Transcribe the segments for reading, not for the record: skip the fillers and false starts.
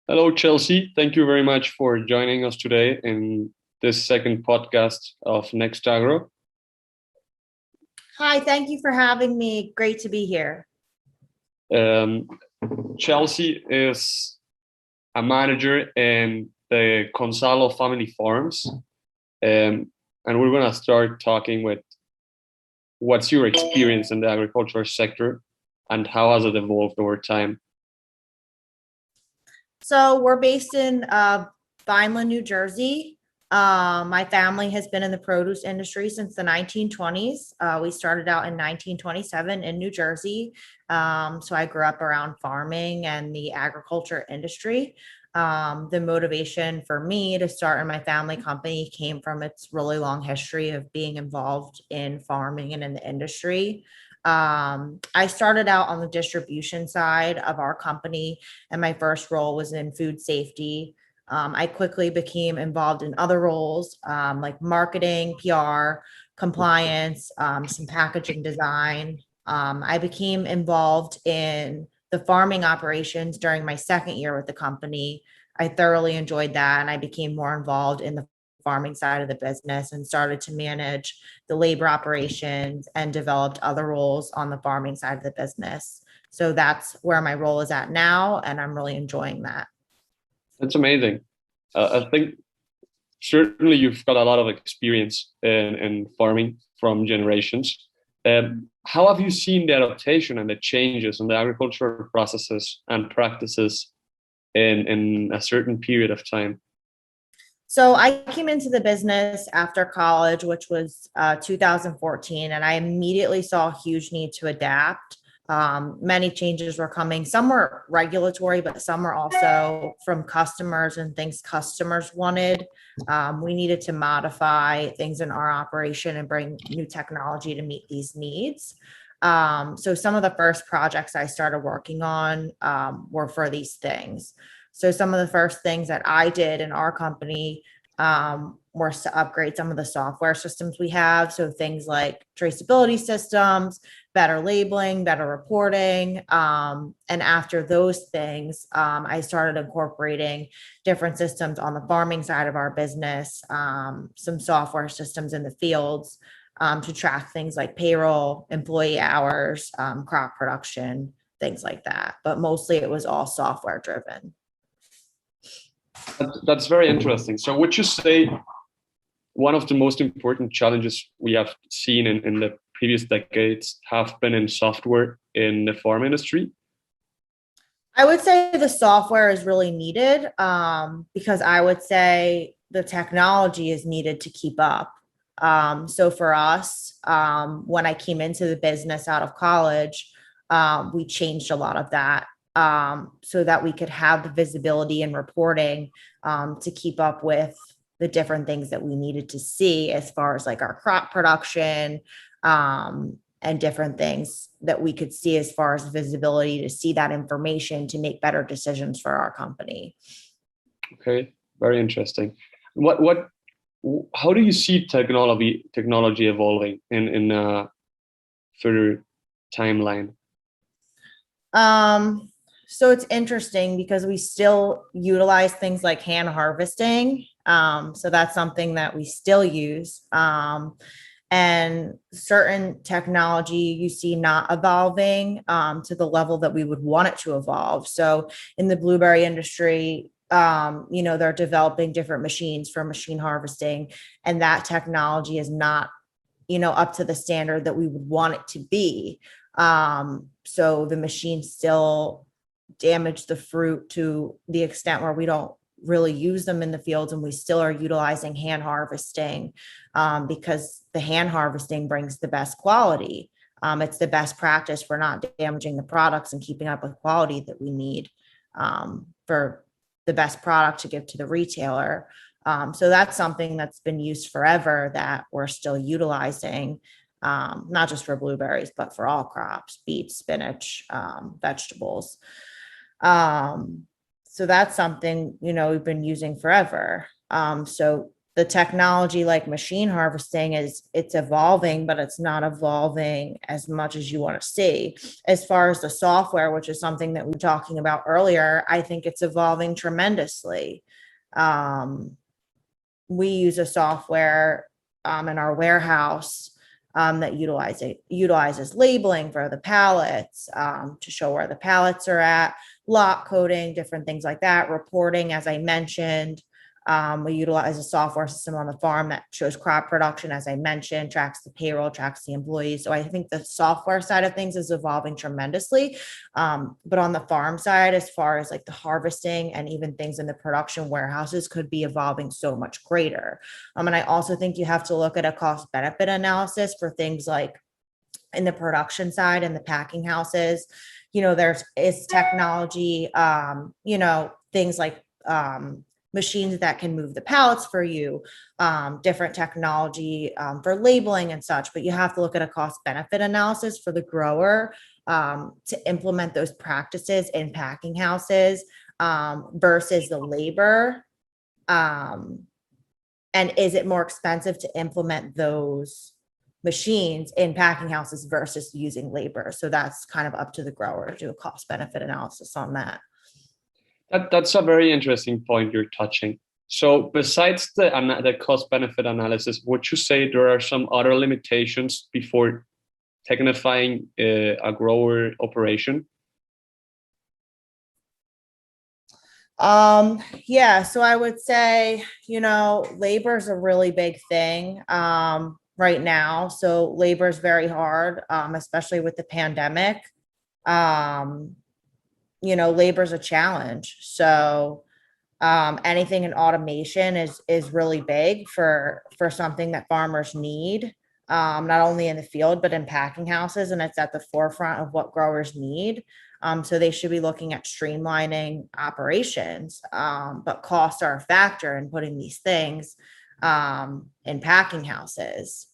Hello, Chelsea. Thank you very much for joining us today in this second podcast of NXTAgro. Hi, thank you for having me. Great to be here. Um, Chelsea is a manager in the Gonzalo family farms, and we're going to start talking with what's your experience in the agriculture sector and how has it evolved over time. So we're based in Vineland, New Jersey. My family has been in the produce industry since the 1920s. We started out in 1927 in New Jersey. So I grew up around farming and the agriculture industry. The motivation for me to start in my family company came from its really long history of being involved in farming and in the industry. I started out on the distribution side of our company, and my first role was in food safety. I quickly became involved in other roles like marketing, PR, compliance, some packaging design. I became involved in the farming operations during my second year with the company. I thoroughly enjoyed that, and I became more involved in the farming side of the business and started to manage the labor operations and developed other roles on the farming side of the business. So that's where my role is at now, and I'm really enjoying that. That's amazing. I think certainly you've got a lot of experience in farming from generations. How have you seen the adaptation and the changes in the agricultural processes and practices in a certain period of time? So I came into the business after college, which was 2014, and I immediately saw a huge need to adapt. Many changes were coming. Some were regulatory, but some were also from customers and things customers wanted. We needed to modify things in our operation and bring new technology to meet these needs. So some of the first projects I started working on were for these things. So some of the first things that I did in our company were to upgrade some of the software systems we have. So things like traceability systems, better labeling, better reporting. And after those things, I started incorporating different systems on the farming side of our business, some software systems in the fields to track things like payroll, employee hours, crop production, things like that. But mostly it was all software driven. That's very interesting. So, would you say one of the most important challenges we have seen in the previous decades have been in software in the farm industry? I would say the software is really needed because I would say the technology is needed to keep up. So for us, when I came into the business out of college, we changed a lot of that so that we could have the visibility and reporting to keep up with the different things that we needed to see as far as like our crop production, and different things that we could see as far as visibility to see that information to make better decisions for our company. Okay, very interesting. What how do you see technology evolving in a further timeline? So it's interesting because we still utilize things like hand harvesting. So that's something that we still use. And certain technology you see not evolving to the level that we would want it to evolve. So in the blueberry industry, they're developing different machines for machine harvesting, and that technology is not, up to the standard that we would want it to be. So the machines still damage the fruit to the extent where we don't really use them in the fields, and we still are utilizing hand harvesting because the hand harvesting brings the best quality. It's the best practice for not damaging the products and keeping up with quality that we need for the best product to give to the retailer. So that's something that's been used forever that we're still utilizing, not just for blueberries, but for all crops, beets, spinach, vegetables. So that's something, we've been using forever. So the technology like machine harvesting it's evolving, but it's not evolving as much as you want to see. As far as the software, which is something that we were talking about earlier, I think it's evolving tremendously. We use a software in our warehouse that utilizes labeling for the pallets, to show where the pallets are at, lot coding, different things like that, reporting, as I mentioned. We utilize a software system on the farm that shows crop production, as I mentioned, tracks the payroll, tracks the employees. So I think the software side of things is evolving tremendously. But on the farm side, as far as like the harvesting and even things in the production warehouses could be evolving so much greater. And I also think you have to look at a cost benefit analysis for things like in the production side and the packing houses. Is technology, things like machines that can move the pallets for you, different technology for labeling and such, but you have to look at a cost benefit analysis for the grower to implement those practices in packing houses versus the labor. And is it more expensive to implement those machines in packing houses versus using labor? So that's kind of up to the grower to do a cost benefit analysis on that. That's a very interesting point you're touching. So besides the cost benefit analysis, would you say there are some other limitations before technifying a grower operation? Yeah, so I would say, labor is a really big thing right now. So labor is very hard, especially with the pandemic. Labor is a challenge. So anything in automation is really big for something that farmers need, not only in the field, but in packing houses. And it's at the forefront of what growers need. So they should be looking at streamlining operations, but costs are a factor in putting these things in packing houses.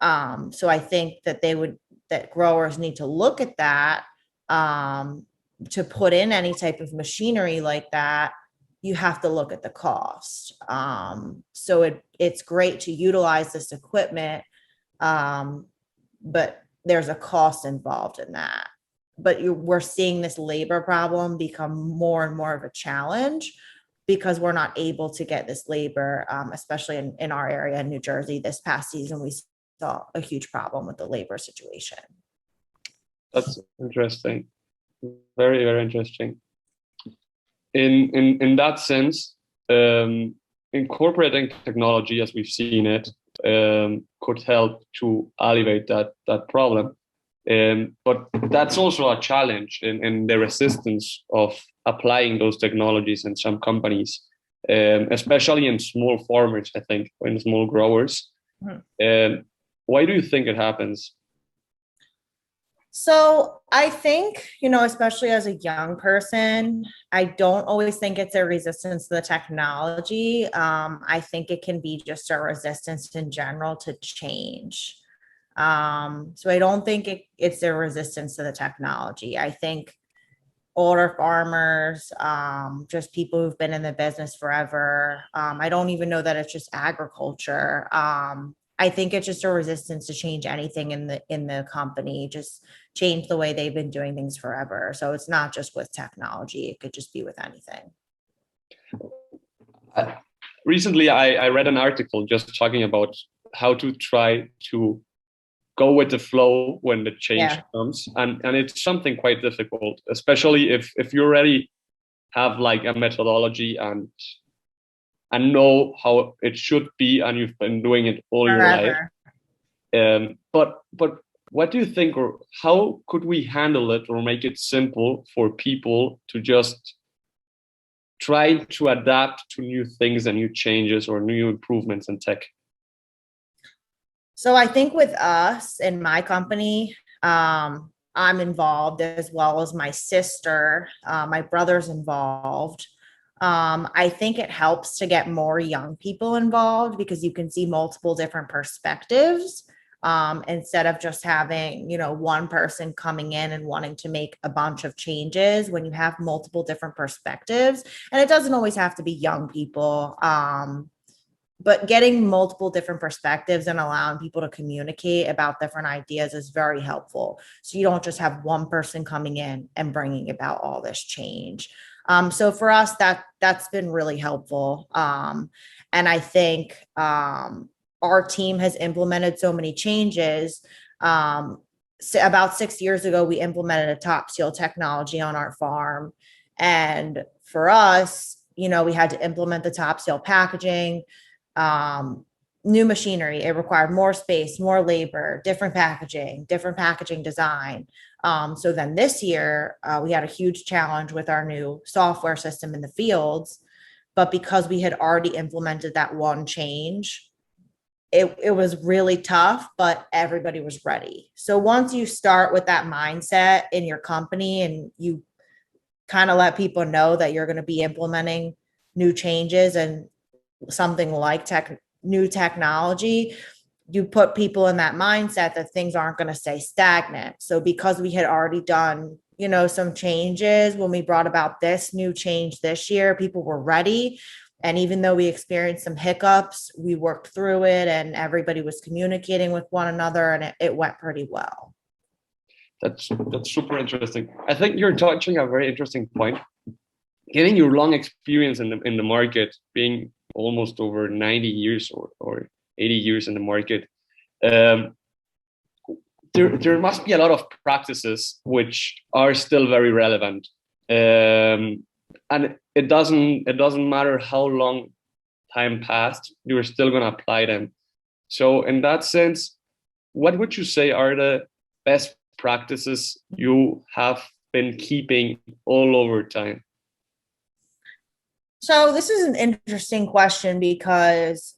So I think that growers need to look at that. To put in any type of machinery like that, you have to look at the cost. So it's great to utilize this equipment, but there's a cost involved in that. But we're seeing this labor problem become more and more of a challenge because we're not able to get this labor, especially in our area in New Jersey. This past season, we saw a huge problem with the labor situation. That's interesting. Very, very interesting. In that sense, incorporating technology as we've seen it could help to alleviate that problem. But that's also a challenge in the resistance of applying those technologies in some companies, especially in small farmers, I think, or in small growers. Why do you think it happens? So I think, especially as a young person, I don't always think it's a resistance to the technology. I think it can be just a resistance in general to change. So I don't think it's a resistance to the technology. I think older farmers, just people who've been in the business forever. I don't even know that it's just agriculture. I think it's just a resistance to change anything in the company, just change the way they've been doing things forever. So it's not just with technology, it could just be with anything. Recently, I read an article just talking about how to try to go with the flow when the change comes. And it's something quite difficult, especially if you already have like a methodology and know how it should be, and you've been doing it all your life. But what do you think, or how could we handle it or make it simple for people to just try to adapt to new things and new changes or new improvements in tech? So I think with us in my company, I'm involved as well as my sister, my brother's involved. I think it helps to get more young people involved because you can see multiple different perspectives instead of just having, one person coming in and wanting to make a bunch of changes. When you have multiple different perspectives, and it doesn't always have to be young people. but getting multiple different perspectives and allowing people to communicate about different ideas is very helpful. So you don't just have one person coming in and bringing about all this change. So for us, that's been really helpful. And I think our team has implemented so many changes. So about 6 years ago, we implemented a top seal technology on our farm. And for us, you know, we had to implement the top seal packaging, new machinery. It required more space, more labor, different packaging design. So then this year, we had a huge challenge with our new software system in the fields. But because we had already implemented that one change, it was really tough, but everybody was ready. So once you start with that mindset in your company and you kind of let people know that you're going to be implementing new changes and something like new technology, you put people in that mindset that things aren't going to stay stagnant. So because we had already done, you know, some changes when we brought about this new change this year, people were ready. And even though we experienced some hiccups, we worked through it and everybody was communicating with one another, and it went pretty well. That's super interesting. I think you're touching a very interesting point. Getting your long experience in the market, being almost over 90 years or 80 years in the market, there must be a lot of practices which are still very relevant. And it doesn't matter how long time passed, you're still going to apply them. So in that sense, what would you say are the best practices you have been keeping all over time? So this is an interesting question because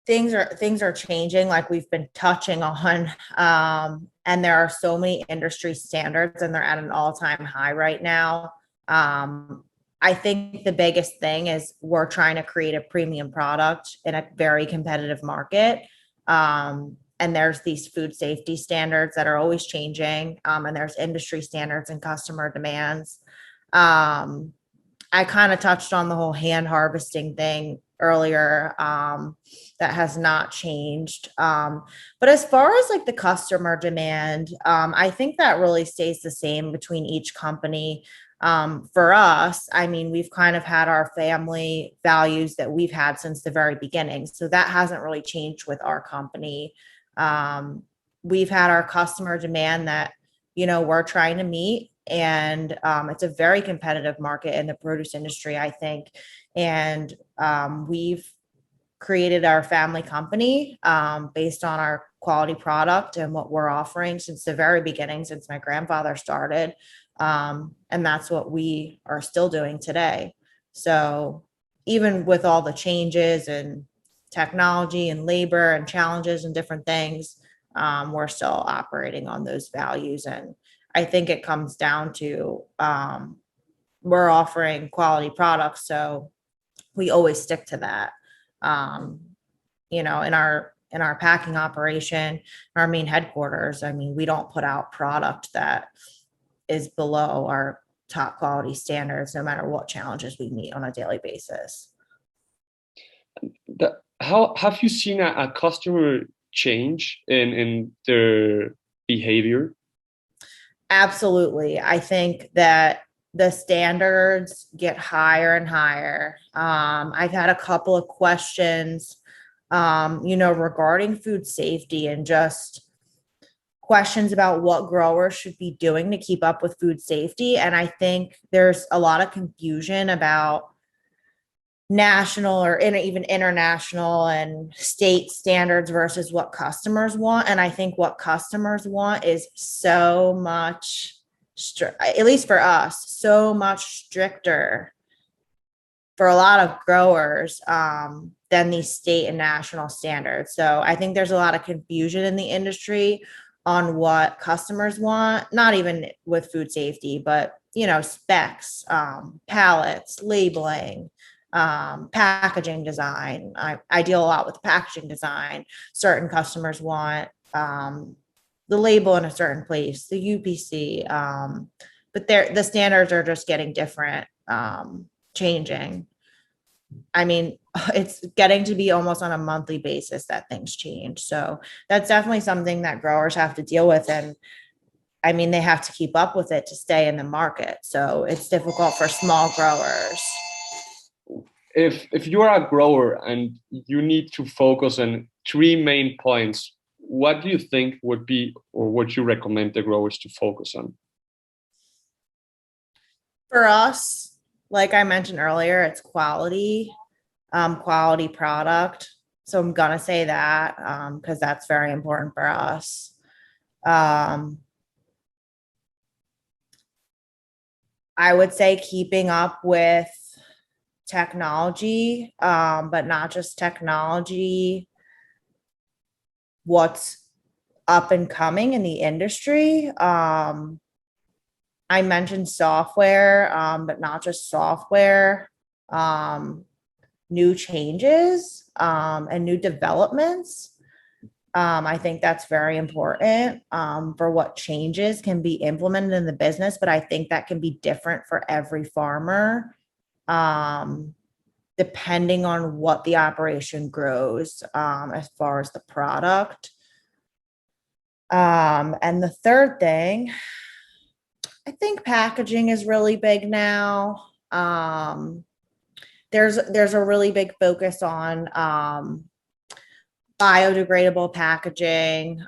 things are changing, like we've been touching on, and there are so many industry standards and they're at an all-time high right now. I think the biggest thing is we're trying to create a premium product in a very competitive market. And there's these food safety standards that are always changing. And there's industry standards and customer demands. I kind of touched on the whole hand harvesting thing earlier. That has not changed. But as far as like the customer demand, I think that really stays the same between each company. For us, I mean, we've kind of had our family values that we've had since the very beginning. So that hasn't really changed with our company. We've had our customer demand that, you know, we're trying to meet. And it's a very competitive market in the produce industry, I think. And we've created our family company based on our quality product and what we're offering since the very beginning, since my grandfather started. And that's what we are still doing today. So even with all the changes and technology and labor and challenges and different things, we're still operating on those values. And I think it comes down to we're offering quality products, so we always stick to that. You know, in our packing operation, our main headquarters, I mean, we don't put out product that is below our top quality standards, no matter what challenges we meet on a daily basis. How have you seen a customer change in their behavior? Absolutely. I think that the standards get higher and higher. I've had a couple of questions, you know, regarding food safety and just questions about what growers should be doing to keep up with food safety. And I think there's a lot of confusion about national or even international and state standards versus what customers want. And I think what customers want is so much, at least for us, so much stricter for a lot of growers than these state and national standards. So I think there's a lot of confusion in the industry on what customers want, not even with food safety, but, you know, specs, pallets, labeling, packaging design. I deal a lot with packaging design. Certain customers want the label in a certain place, the UPC, but the standards are just getting different, changing. I mean, it's getting to be almost on a monthly basis that things change. So that's definitely something that growers have to deal with. And I mean, they have to keep up with it to stay in the market. So it's difficult for small growers. If you are a grower and you need to focus on three main points, what do you think would be, or what you recommend the growers to focus on? For us, like I mentioned earlier, it's quality product. So I'm gonna say that because that's very important for us. Um, I would say keeping up with technology, but not just technology, what's up and coming in the industry. I mentioned software, but not just software, new changes and new developments. I think that's very important for what changes can be implemented in the business, but I think that can be different for every farmer, depending on what the operation grows as far as the product. And the third thing, I think packaging is really big now. There's a really big focus on biodegradable packaging,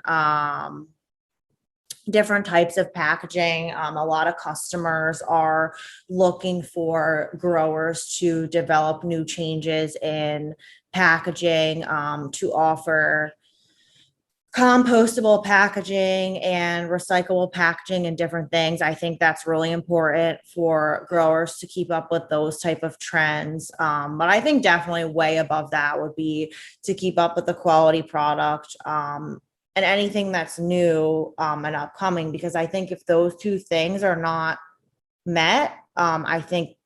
different types of packaging. A lot of customers are looking for growers to develop new changes in packaging to offer compostable packaging and recyclable packaging and different things. I think that's really important for growers to keep up with those type of trends. But I think definitely way above that would be to keep up with the quality product and anything that's new and upcoming, because I think if those two things are not met, I think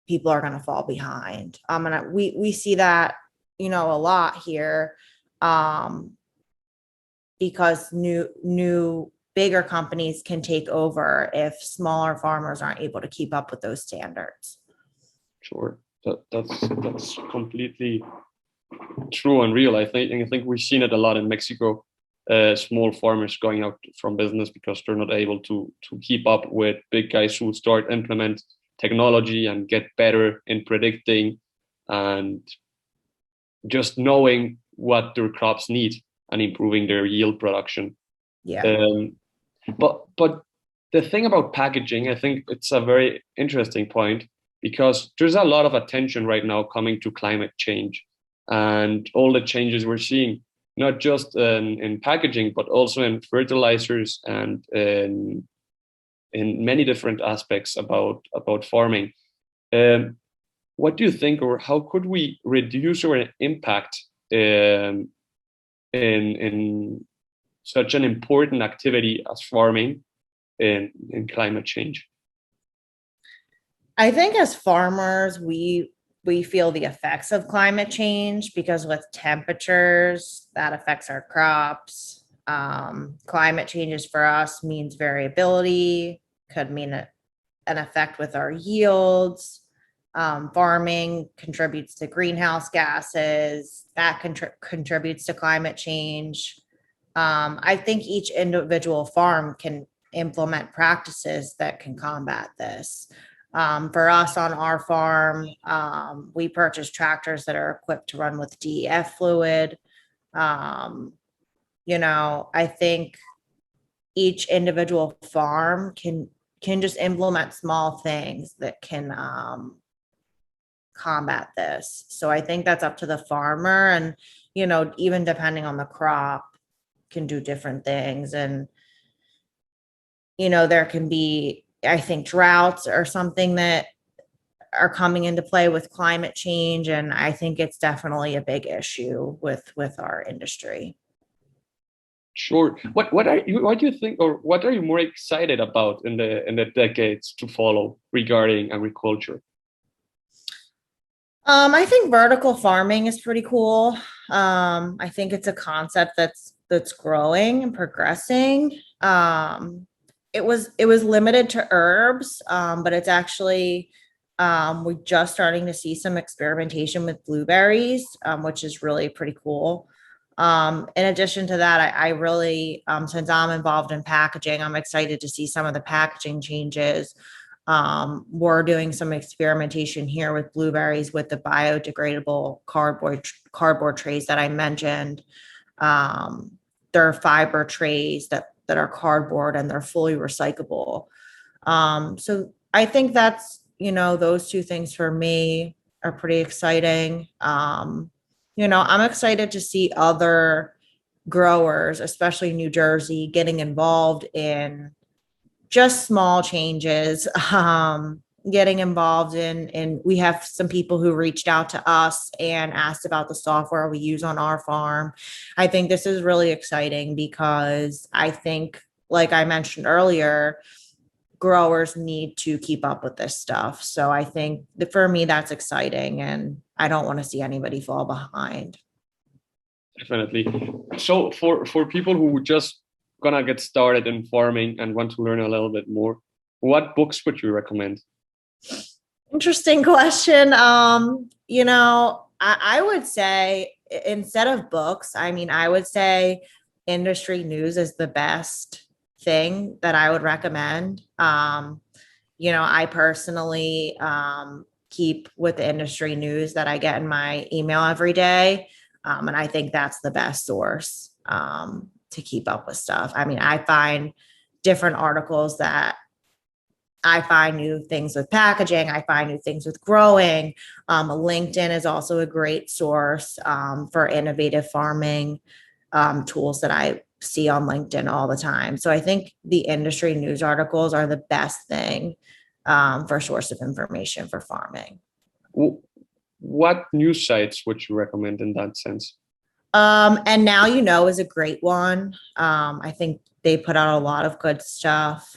people are going to fall behind. And we see that, a lot here. Because new bigger companies can take over if smaller farmers aren't able to keep up with those standards. Sure, that's completely true and real. I think we've seen it a lot in Mexico. Small farmers going out from business because they're not able to keep up with big guys who start implement technology and get better in predicting and just knowing what their crops need and improving their yield production. Yeah. But the thing about packaging, I think it's a very interesting point because there's a lot of attention right now coming to climate change and all the changes we're seeing, not just in packaging, but also in fertilizers and in many different aspects about farming. What do you think, or how could we reduce our impact in such an important activity as farming in climate change? I think as farmers, we feel the effects of climate change because with temperatures, that affects our crops. Climate changes for us means variability, could mean an effect with our yields. Farming contributes to greenhouse gases, that contributes to climate change. I think each individual farm can implement practices that can combat this. For us on our farm, we purchase tractors that are equipped to run with DEF fluid. I think each individual farm can just implement small things that can combat this. So I think that's up to the farmer, and even depending on the crop, can do different things. And there can be, I think, droughts or something that are coming into play with climate change, and I think it's definitely a big issue with our industry. Sure. What do you think, or what are you more excited about in the decades to follow regarding agriculture? I think vertical farming is pretty cool. I think it's a concept that's growing and progressing. It was limited to herbs, but it's actually We're just starting to see some experimentation with blueberries, which is really pretty cool. In addition to that, I really, since I'm involved in packaging, I'm excited to see some of the packaging changes. We're doing some experimentation here with blueberries with the biodegradable cardboard trays that I mentioned. They're fiber trays that are cardboard and they're fully recyclable. So I think that's, those two things for me are pretty exciting. I'm excited to see other growers, especially New Jersey, getting involved in just small changes. Getting involved in we have some people who reached out to us and asked about the software we use on our farm. I think this is really exciting because I think, like I mentioned earlier, growers need to keep up with this stuff. So I think that for me, that's exciting and I don't want to see anybody fall behind. Definitely. So for people who just gonna get started in farming and want to learn a little bit more, what books would you recommend? Interesting question. I would say instead of books, I would say industry news is the best thing that I would recommend. I personally keep with the industry news that I get in my email every day. And I think that's the best source to keep up with stuff. I find different articles that I find new things with packaging. I find new things with growing. LinkedIn is also a great source for innovative farming tools that I see on LinkedIn all the time. So I think the industry news articles are the best thing for source of information for farming. What news sites would you recommend in that sense? And Now You Know is a great one. I think they put out a lot of good stuff.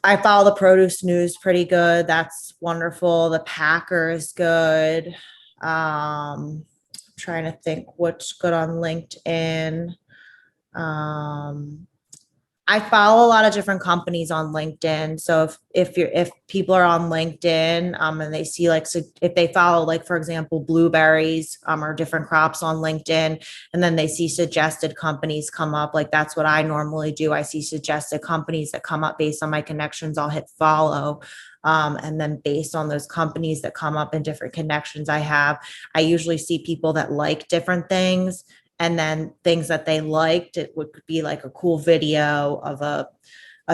I follow the produce news pretty good. That's wonderful. The Packer is good. Trying to think what's good on LinkedIn. I follow a lot of different companies on LinkedIn. So if people are on LinkedIn and they see so if they follow for example blueberries or different crops on LinkedIn and then they see suggested companies come up, that's what I normally do. I see suggested companies that come up based on my connections. I'll hit follow. And then based on those companies that come up and different connections I have, I usually see people that like different things. And then things that they liked, it would be a cool video of a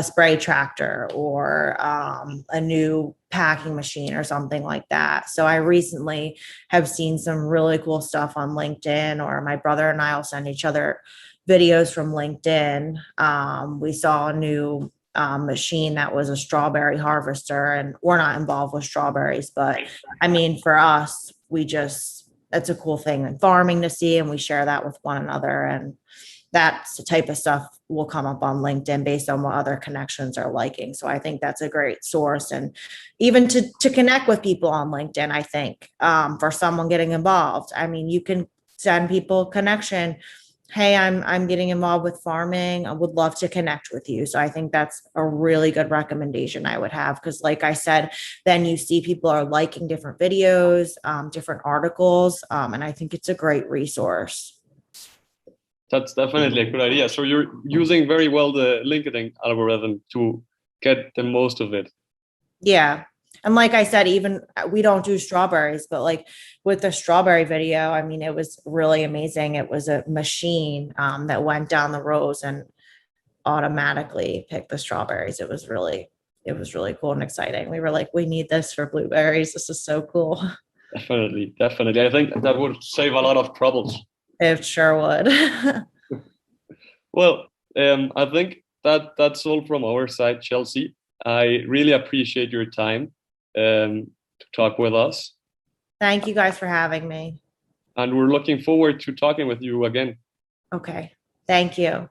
spray tractor or a new packing machine or something like that. So I recently have seen some really cool stuff on LinkedIn, or my brother and I will send each other videos from LinkedIn. We saw a new machine that was a strawberry harvester, and we're not involved with strawberries, but for us, it's a cool thing in farming to see, and we share that with one another. And that's the type of stuff will come up on LinkedIn based on what other connections are liking. So I think that's a great source. And even to connect with people on LinkedIn, I think for someone getting involved, you can send people a connection. Hey, I'm getting involved with farming. I would love to connect with you. So I think that's a really good recommendation I would have. Because like I said, then you see people are liking different videos, different articles. And I think it's a great resource. That's definitely a good idea. So you're using very well the LinkedIn algorithm to get the most of it. Yeah. And like I said, even we don't do strawberries, but with the strawberry video, it was really amazing. It was a machine that went down the rows and automatically picked the strawberries. It was really cool and exciting. We were like, we need this for blueberries. This is so cool. Definitely. I think that would save a lot of troubles. It sure would. Well, I think that's all from our side, Chelsea. I really appreciate your time to talk with us. Thank you guys for having me. And we're looking forward to talking with you again. Okay. Thank you.